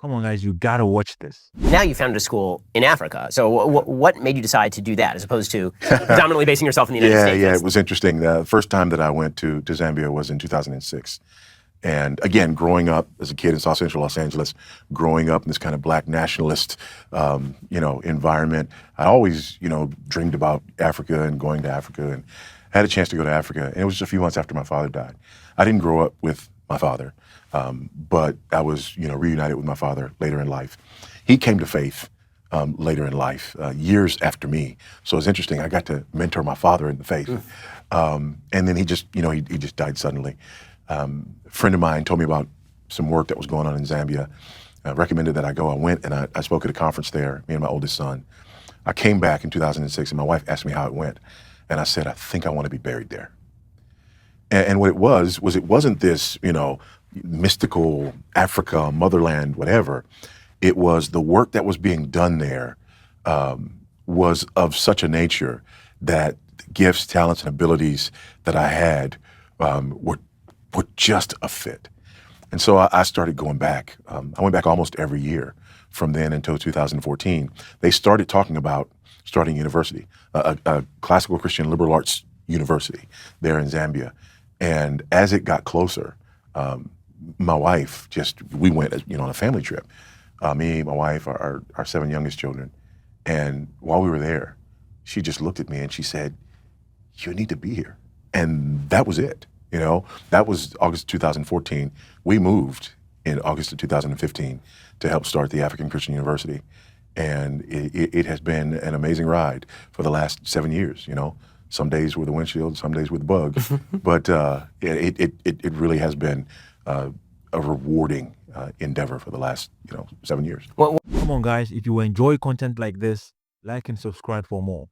Come on, guys, you gotta watch this. Now you founded a school in Africa. So what made you decide to do that as opposed to predominantly basing yourself in the United States? Yeah, it was interesting. The first time that I went to Zambia was in 2006. And again, growing up as a kid in South Central Los Angeles, growing up in this kind of black nationalist, environment, I always, dreamed about Africa and going to Africa, and had a chance to go to Africa. And it was just a few months after my father died. I didn't grow up with my father, but I was, reunited with my father later in life. He came to faith later in life, years after me. So it's interesting. I got to mentor my father in the faith, and then he just, he just died suddenly. A friend of mine told me about some work that was going on in Zambia, recommended that I go. I went and I spoke at a conference there, me and my oldest son. I came back in 2006 and my wife asked me how it went. And I said, I think I want to be buried there. And what it was it wasn't this, mystical Africa, motherland, whatever. It was the work that was being done there was of such a nature that the gifts, talents, and abilities that I had were just a fit. And so I started going back. I went back almost every year from then until 2014. They started talking about starting a university, a classical Christian liberal arts university there in Zambia. And as it got closer, my wife we went, on a family trip. Me, my wife, our 7 youngest children. And while we were there, she just looked at me and she said, you need to be here. And that was it. That was August 2014. We moved in August of 2015 to help start the African Christian University. And it has been an amazing ride for the last 7 years, Some days with a windshield, some days with a bug. But it really has been a rewarding endeavor for the last, 7 years. Come on, guys, if you enjoy content like this, like and subscribe for more.